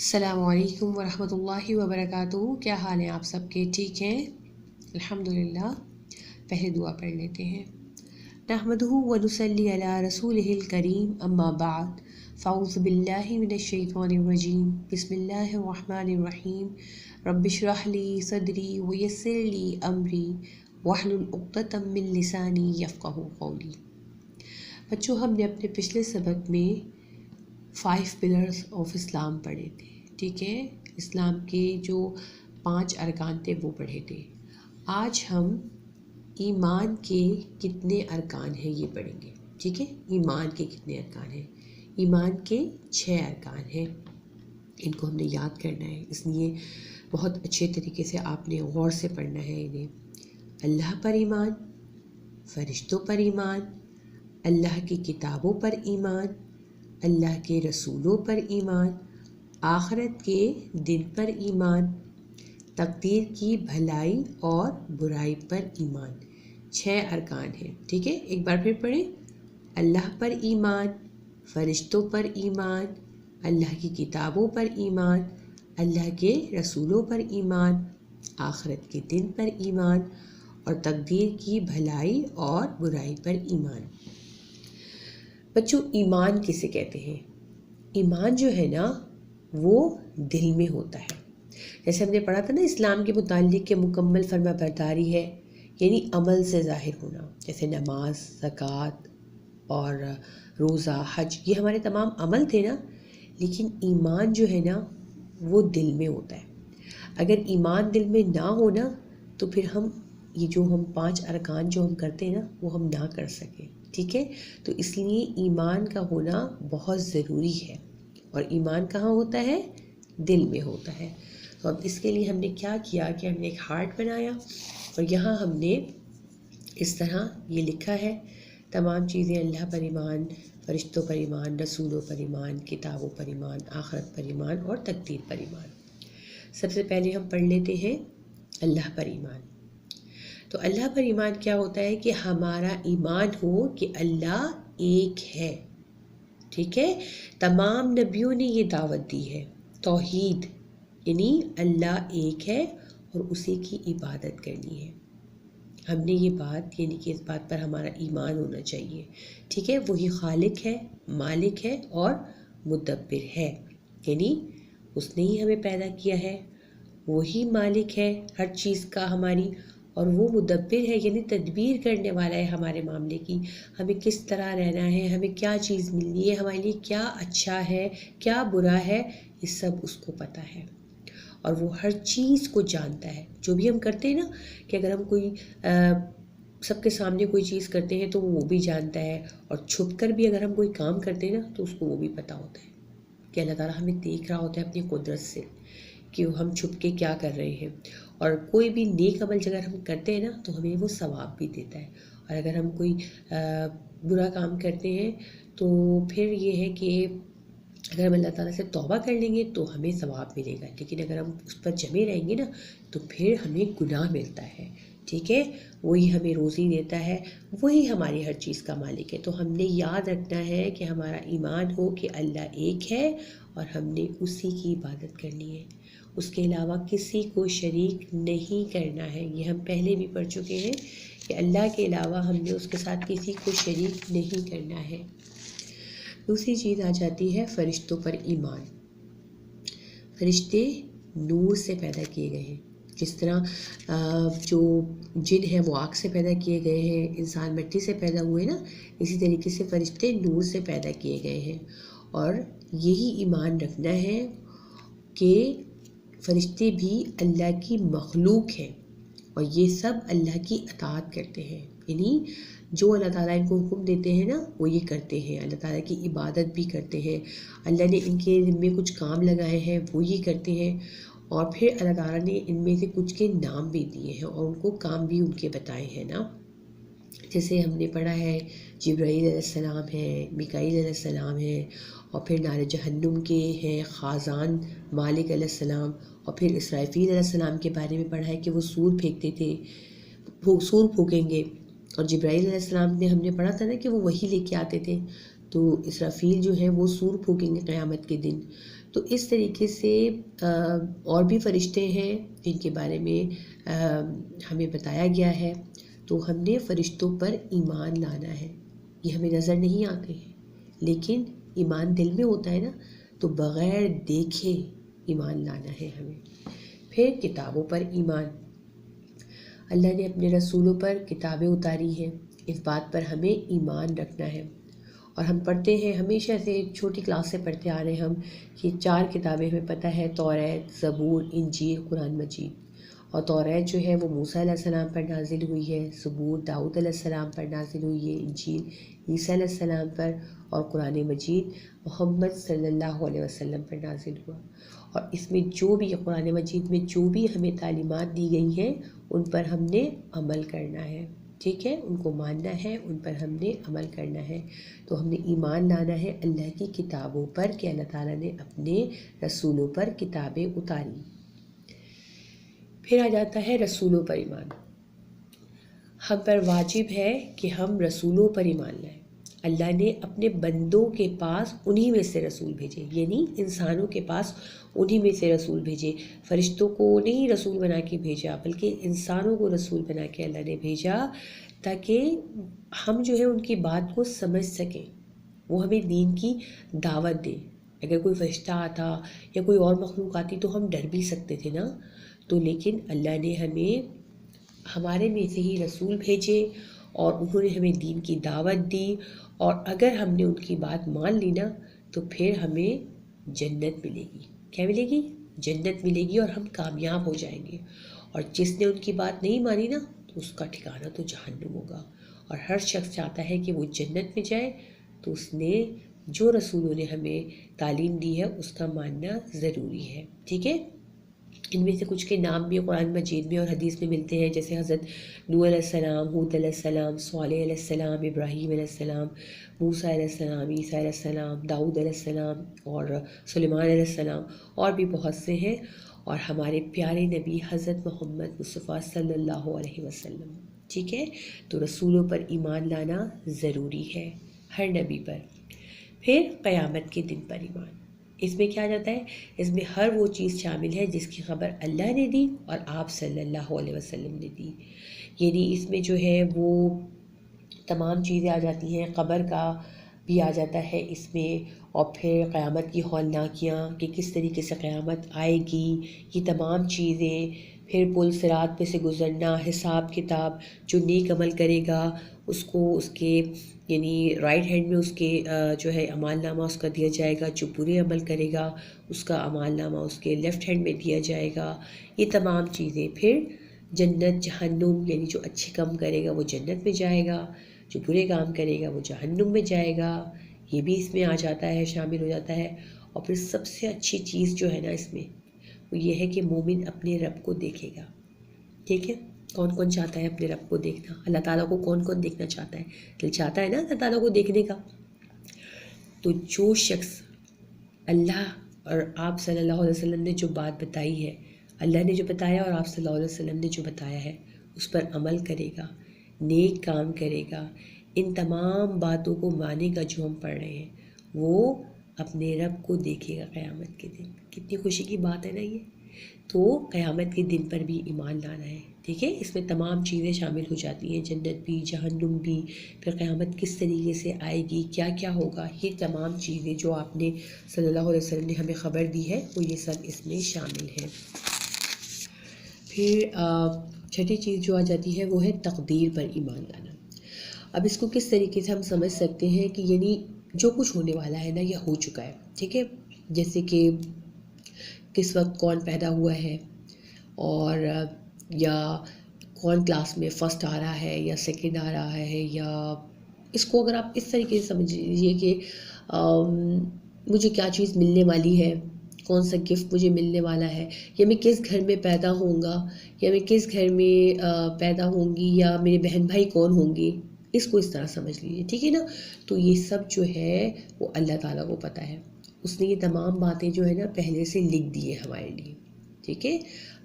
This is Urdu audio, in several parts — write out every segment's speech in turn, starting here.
السلام علیکم ورحمۃ اللہ وبرکاتہ۔ کیا حال ہیں آپ سب کے؟ ٹھیک ہیں؟ الحمدللہ۔ پہلے دعا پڑھ لیتے ہیں۔ نحمدہ ونصلی علی رسولہ الکریم، اما بعد، فاعوذ باللہ من الشیطان الرجیم، بسم اللہ الرحمن الرحیم۔ رب اشرح لی صدری ویسر لی امری واحلل عقدۃ من لسانی یفقہوا قولی۔ بچوں، ہم نے اپنے پچھلے سبق میں 5 پلرز آف اسلام پڑھے تھے، ٹھیک ہے؟ اسلام کے جو 5 ارکان تھے وہ پڑھے تھے۔ آج ہم ایمان کے کتنے ارکان ہیں یہ پڑھیں گے، ٹھیک ہے؟ ایمان کے کتنے ارکان ہیں؟ ایمان کے 6 ارکان ہیں۔ ان کو ہم نے یاد کرنا ہے، اس لیے بہت اچھے طریقے سے آپ نے غور سے پڑھنا ہے انہیں۔ اللہ پر ایمان، فرشتوں پر ایمان، اللہ کی کتابوں پر ایمان، اللہ کے رسولوں پر ایمان، آخرت کے دن پر ایمان، تقدیر کی بھلائی اور برائی پر ایمان۔ 6 ارکان ہیں، ٹھیک ہے؟ ایک بار پھر پڑھیں۔ اللہ پر ایمان، فرشتوں پر ایمان، اللہ کی کتابوں پر ایمان، اللہ کے رسولوں پر ایمان، آخرت کے دن پر ایمان اور تقدیر کی بھلائی اور برائی پر ایمان۔ بچوں، ایمان کسے کہتے ہیں؟ ایمان جو ہے نا وہ دل میں ہوتا ہے۔ جیسے ہم نے پڑھا تھا نا اسلام کے متعلق کہ مکمل فرما برداری ہے، یعنی عمل سے ظاہر ہونا، جیسے نماز، زکوٰۃ اور روزہ، حج، یہ ہمارے تمام عمل تھے نا، لیکن ایمان جو ہے نا وہ دل میں ہوتا ہے۔ اگر ایمان دل میں نہ ہونا تو پھر ہم یہ جو ہم 5 ارکان جو ہم کرتے ہیں نا وہ ہم نہ کر سکیں، ٹھیک ہے؟ تو اس لیے ایمان کا ہونا بہت ضروری ہے، اور ایمان کہاں ہوتا ہے؟ دل میں ہوتا ہے۔ تو اب اس کے لیے ہم نے کیا کیا کہ ہم نے ایک ہارٹ بنایا، اور یہاں ہم نے اس طرح یہ لکھا ہے تمام چیزیں: اللہ پر ایمان، فرشتوں پر ایمان، رسولوں پر ایمان، کتابوں پر ایمان، آخرت پر ایمان اور تقدیر پر ایمان۔ سب سے پہلے ہم پڑھ لیتے ہیں اللہ پر ایمان۔ تو اللہ پر ایمان کیا ہوتا ہے کہ ہمارا ایمان ہو کہ اللہ ایک ہے، ٹھیک ہے؟ تمام نبیوں نے یہ دعوت دی ہے، توحید، یعنی اللہ ایک ہے اور اسی کی عبادت کرنی ہے۔ ہم نے یہ بات، یعنی کہ اس بات پر ہمارا ایمان ہونا چاہیے، ٹھیک ہے؟ وہی خالق ہے، مالک ہے اور مدبر ہے، یعنی اس نے ہی ہمیں پیدا کیا ہے، وہی مالک ہے ہر چیز کا ہماری، اور وہ مدبر ہے، یعنی تدبیر کرنے والا ہے ہمارے معاملے کی، ہمیں کس طرح رہنا ہے، ہمیں کیا چیز ملنی ہے، ہمارے لیے کیا اچھا ہے کیا برا ہے، یہ سب اس کو پتہ ہے، اور وہ ہر چیز کو جانتا ہے۔ جو بھی ہم کرتے ہیں نا، کہ اگر ہم کوئی سب کے سامنے کوئی چیز کرتے ہیں تو وہ بھی جانتا ہے، اور چھپ کر بھی اگر ہم کوئی کام کرتے ہیں نا تو اس کو وہ بھی پتہ ہوتا ہے کہ اللہ تعالیٰ ہمیں دیکھ رہا ہوتا ہے اپنی قدرت سے کہ ہم چھپ کے کیا کر رہے ہیں، اور کوئی بھی نیک عمل اگر ہم کرتے ہیں نا تو ہمیں وہ ثواب بھی دیتا ہے، اور اگر ہم کوئی برا کام کرتے ہیں تو پھر یہ ہے کہ اگر ہم اللہ تعالیٰ سے توبہ کر لیں گے تو ہمیں ثواب ملے گا، لیکن اگر ہم اس پر جمے رہیں گے نا تو پھر ہمیں گناہ ملتا ہے، ٹھیک ہے؟ وہی ہمیں روزی دیتا ہے، وہی ہماری ہر چیز کا مالک ہے۔ تو ہم نے یاد رکھنا ہے کہ ہمارا ایمان ہو کہ اللہ ایک ہے اور ہم نے اسی کی عبادت کرنی ہے، اس کے علاوہ کسی کو شریک نہیں کرنا ہے۔ یہ ہم پہلے بھی پڑھ چکے ہیں کہ اللہ کے علاوہ ہم نے اس کے ساتھ کسی کو شریک نہیں کرنا ہے۔ دوسری چیز آ جاتی ہے فرشتوں پر ایمان۔ فرشتے نور سے پیدا کیے گئے ہیں، جس طرح جو جن ہیں وہ آگ سے پیدا کیے گئے ہیں، انسان مٹی سے پیدا ہوئے نا، اسی طریقے سے فرشتے نور سے پیدا کیے گئے ہیں، اور یہی ایمان رکھنا ہے کہ فرشتے بھی اللہ کی مخلوق ہیں اور یہ سب اللہ کی اطاعت کرتے ہیں، یعنی جو اللہ تعالیٰ ان کو حکم دیتے ہیں نا وہ یہ کرتے ہیں، اللہ تعالیٰ کی عبادت بھی کرتے ہیں، اللہ نے ان کے ذمے کچھ کام لگائے ہیں وہ یہ کرتے ہیں، اور پھر اللہ تعالیٰ نے ان میں سے کچھ کے نام بھی دیے ہیں اور ان کو کام بھی ان کے بتائے ہیں نا۔ جیسے ہم نے پڑھا ہے جبرائیل علیہ السلام ہے، میکائیل علیہ السلام ہے، اور پھر نار جہنم کے ہیں خازان مالک علیہ السلام، اور پھر اسرافیل علیہ السلام کے بارے میں پڑھا ہے کہ وہ سور پھینکتے تھے، سور پھونکیں گے، اور جبرائیل علیہ السلام نے ہم نے پڑھا تھا نا کہ وہ وحی لے کے آتے تھے، تو اسرافیل جو ہے وہ سور پھونکیں گے قیامت کے دن. تو اس طریقے سے اور بھی فرشتے ہیں جن کے بارے میں ہمیں بتایا گیا ہے. تو ہم نے فرشتوں پر ایمان لانا ہے. یہ ہمیں نظر نہیں آتے ہیں لیکن ایمان دل میں ہوتا ہے نا, تو بغیر دیکھے ایمان لانا ہے ہمیں. پھر کتابوں پر ایمان. اللہ نے اپنے رسولوں پر کتابیں اتاری ہیں, اس بات پر ہمیں ایمان رکھنا ہے. اور ہم پڑھتے ہیں ہمیشہ سے, چھوٹی کلاس سے پڑھتے آ رہے ہیں ہم کہ 4 کتابیں ہمیں پتہ ہے, توریت, زبور, انجیل, قرآن مجید. اور توریت جو ہے وہ موسیٰ علیہ السلام پر نازل ہوئی ہے, زبور داؤد علیہ السلام پر نازل ہوئی ہے, انجیل عیسیٰ علیہ السلام پر, اور قرآن مجید محمد صلی اللہ علیہ وسلم پر نازل ہوا. اور اس میں جو بھی قرآن مجید میں جو بھی ہمیں تعلیمات دی گئی ہیں ان پر ہم نے عمل کرنا ہے. ٹھیک ہے, ان کو ماننا ہے, ان پر ہم نے عمل کرنا ہے. تو ہم نے ایمان لانا ہے اللہ کی کتابوں پر کہ اللہ تعالیٰ نے اپنے رسولوں پر کتابیں اتاری. پھر آ جاتا ہے رسولوں پر ایمان. ہم پر واجب ہے کہ ہم رسولوں پر ایمان لائیں. اللہ نے اپنے بندوں کے پاس انہی میں سے رسول بھیجے, یعنی انسانوں کے پاس انہی میں سے رسول بھیجے. فرشتوں کو نہیں رسول بنا کے بھیجا بلکہ انسانوں کو رسول بنا کے اللہ نے بھیجا, تاکہ ہم جو ہے ان کی بات کو سمجھ سکیں, وہ ہمیں دین کی دعوت دیں. اگر کوئی فرشتہ آتا یا کوئی اور مخلوق آتی تو ہم ڈر بھی سکتے تھے نا. تو لیکن اللہ نے ہمیں ہمارے میں سے ہی رسول بھیجے اور انہوں نے ہمیں دین کی دعوت دی, اور اگر ہم نے ان کی بات مان لی نا تو پھر ہمیں جنت ملے گی. کیا ملے گی؟ جنت ملے گی, اور ہم کامیاب ہو جائیں گے. اور جس نے ان کی بات نہیں مانی نا تو اس کا ٹھکانہ تو جہنم ہوگا. اور ہر شخص چاہتا ہے کہ وہ جنت میں جائے, تو اس نے جو رسولوں نے ہمیں تعلیم دی ہے اس کا ماننا ضروری ہے. ٹھیک ہے, ان میں سے کچھ کے نام بھی قرآن مجید میں اور حدیث میں ملتے ہیں, جیسے حضرت نوح علیہ السلام, ہود علیہ السلام, صالح علیہ السلام, ابراہیم علیہ السلام, موسیٰ علیہ السلام, عیسیٰ علیہ السلام, داؤد علیہ السلام اور سلیمان علیہ السلام, اور بھی بہت سے ہیں. اور ہمارے پیارے نبی حضرت محمد مصطفیٰ صلی اللہ علیہ وسلم. ٹھیک ہے, تو رسولوں پر ایمان لانا ضروری ہے, ہر نبی پر. پھر قیامت کے دن پر ایمان. اس میں کیا جاتا ہے؟ اس میں ہر وہ چیز شامل ہے جس کی خبر اللہ نے دی اور آپ صلی اللہ علیہ وسلم نے دی. یعنی اس میں جو ہے وہ تمام چیزیں آ جاتی ہیں, قبر کا بھی آ جاتا ہے اس میں, اور پھر قیامت کی ہولناکیاں کہ کس طریقے سے قیامت آئے گی, یہ تمام چیزیں. پھر پل صراط پہ سے گزرنا, حساب کتاب, جو نیک عمل کرے گا اس کو اس کے یعنی رائٹ ہینڈ میں اس کے جو ہے اعمال نامہ اس کا دیا جائے گا, جو برے عمل کرے گا اس کا اعمال نامہ اس کے لیفٹ ہینڈ میں دیا جائے گا, یہ تمام چیزیں. پھر جنت جہنم, یعنی جو اچھے کام کرے گا وہ جنت میں جائے گا, جو برے کام کرے گا وہ جہنم میں جائے گا, یہ بھی اس میں آ جاتا ہے, شامل ہو جاتا ہے. اور پھر سب سے اچھی چیز جو ہے نا اس میں وہ یہ ہے کہ مومن اپنے رب کو دیکھے گا. ٹھیک ہے, کون کون چاہتا ہے اپنے رب کو دیکھنا؟ اللہ تعالیٰ کو کون کون دیکھنا چاہتا ہے؟ دل چاہتا ہے نا اللہ تعالیٰ کو دیکھنے کا. تو جو شخص اللہ اور آپ صلی اللہ علیہ وسلم نے جو بات بتائی ہے, اللہ نے جو بتایا اور آپ صلی اللہ علیہ وسلم نے جو بتایا ہے اس پر عمل کرے گا, نیک کام کرے گا, ان تمام باتوں کو مانے گا جو ہم پڑھ رہے ہیں, وہ اپنے رب کو دیکھے گا قیامت کے دن. کتنی خوشی کی بات ہے نا یہ. تو قیامت کے دن پر بھی ایمان لانا ہے. ٹھیک ہے, اس میں تمام چیزیں شامل ہو جاتی ہیں, جنت بھی, جہنم بھی, پھر قیامت کس طریقے سے آئے گی, کیا کیا ہوگا, یہ تمام چیزیں جو آپ نے صلی اللہ علیہ وسلم نے ہمیں خبر دی ہے وہ یہ سب اس میں شامل ہیں. پھر چھٹی چیز جو آ جاتی ہے وہ ہے تقدیر پر ایمان لانا. اب اس کو کس طریقے سے ہم سمجھ سکتے ہیں کہ یعنی جو کچھ ہونے والا ہے نا یہ ہو چکا ہے. ٹھیک ہے, جیسے کہ کس وقت کون پیدا ہوا ہے, اور یا کون کلاس میں فرسٹ آ رہا ہے یا سیکنڈ آ رہا ہے, یا اس کو اگر آپ اس طریقے سے سمجھ لیجیے کہ مجھے کیا چیز ملنے والی ہے, کون سا گفٹ مجھے ملنے والا ہے, یا میں کس گھر میں پیدا ہوں گا, یا میں کس گھر میں پیدا ہوں گی, یا میرے بہن بھائی کون ہوں گے, اس کو اس طرح سمجھ لیجیے. ٹھیک ہے نا. تو یہ سب جو ہے وہ اللہ تعالیٰ کو پتہ ہے, اس نے یہ تمام باتیں جو ہے نا پہلے سے لکھ دی ہے ہمارے لیے. ٹھیک ہے,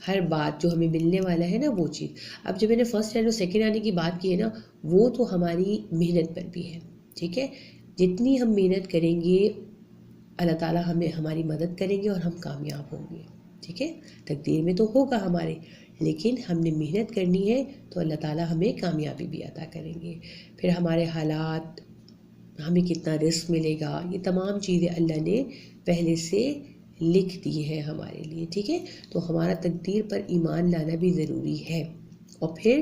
ہر بات جو ہمیں ملنے والا ہے نا وہ چیز. اب جو میں نے فرسٹ اینڈ اور سیکنڈ آنے کی بات کی ہے نا وہ تو ہماری محنت پر بھی ہے. ٹھیک ہے, جتنی ہم محنت کریں گے اللہ تعالیٰ ہمیں ہماری مدد کریں گے اور ہم کامیاب ہوں گے. ٹھیک ہے، تقدیر میں تو ہوگا ہمارے، لیکن ہم نے محنت کرنی ہے تو اللہ تعالیٰ ہمیں کامیابی بھی عطا کریں گے. پھر ہمارے حالات، ہمیں کتنا رزق ملے گا، یہ تمام چیزیں اللہ نے پہلے سے لکھ دی ہیں ہمارے لیے. ٹھیک ہے، تو ہمارا تقدیر پر ایمان لانا بھی ضروری ہے. اور پھر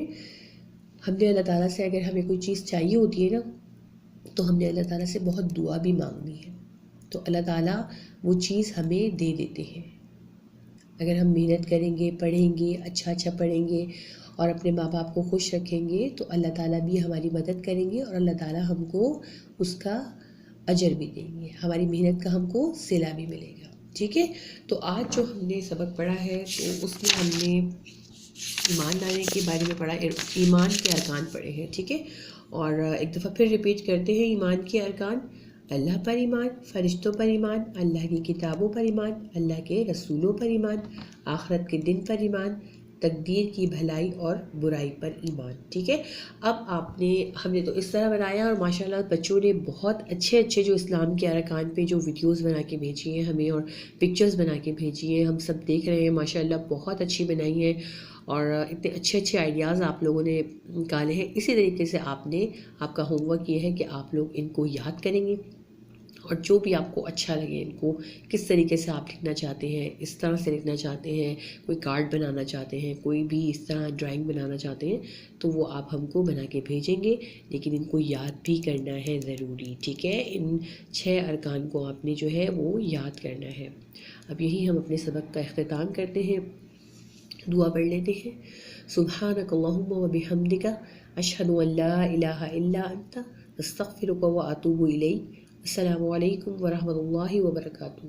ہم نے اللہ تعالیٰ سے اگر ہمیں کوئی چیز چاہیے ہوتی ہے نا، تو ہم نے اللہ تعالیٰ سے بہت دعا بھی مانگنی ہے، تو اللہ تعالیٰ وہ چیز ہمیں دے دیتے ہیں. اگر ہم محنت کریں گے، پڑھیں گے، اچھا پڑھیں گے اور اپنے ماں باپ کو خوش رکھیں گے تو اللہ تعالیٰ بھی ہماری مدد کریں گے اور اللہ تعالیٰ ہم کو اس کا اجر بھی دیں گے، ہماری محنت کا ہم کو صلہ بھی ملے گا. ٹھیک ہے، تو آج جو ہم نے سبق پڑھا ہے تو اس میں ہم نے ایمان لانے کے بارے میں پڑھا، ایمان کے ارکان پڑھے ہیں. ٹھیک ہے، اور ایک دفعہ پھر ریپیٹ کرتے ہیں. ایمان کے ارکان: اللہ پر ایمان، فرشتوں پر ایمان، اللہ کی کتابوں پر ایمان، اللہ کے رسولوں پر ایمان، آخرت کے دن پر ایمان، تقدیر کی بھلائی اور برائی پر ایمان. ٹھیک ہے، اب ہم نے تو اس طرح بنایا اور ماشاءاللہ بچوں نے بہت اچھے جو اسلام کے ارکان پہ جو ویڈیوز بنا کے بھیجی ہیں ہمیں اور پکچرز بنا کے بھیجی ہیں، ہم سب دیکھ رہے ہیں. ماشاءاللہ بہت اچھی بنائی ہیں اور اتنے اچھے آئیڈیاز آپ لوگوں نے نکالے ہیں. اسی طریقے سے آپ کا ہوم ورک یہ ہے کہ آپ لوگ ان کو یاد کریں گے اور جو بھی آپ کو اچھا لگے، ان کو کس طریقے سے آپ لکھنا چاہتے ہیں، اس طرح سے لکھنا چاہتے ہیں، کوئی کارڈ بنانا چاہتے ہیں، کوئی بھی اس طرح ڈرائنگ بنانا چاہتے ہیں تو وہ آپ ہم کو بنا کے بھیجیں گے. لیکن ان کو یاد بھی کرنا ہے ضروری. ٹھیک ہے، ان 6 ارکان کو آپ نے جو ہے وہ یاد کرنا ہے. اب یہی ہم اپنے سبق کا اختتام کرتے ہیں. دعا پڑھ لیتے ہیں. سبحانک اللہم و بحمدک، اشہد ان لا الہ الا انت، استغفرک و اتوب الیک. السلام علیکم ورحمۃ اللہ وبرکاتہ.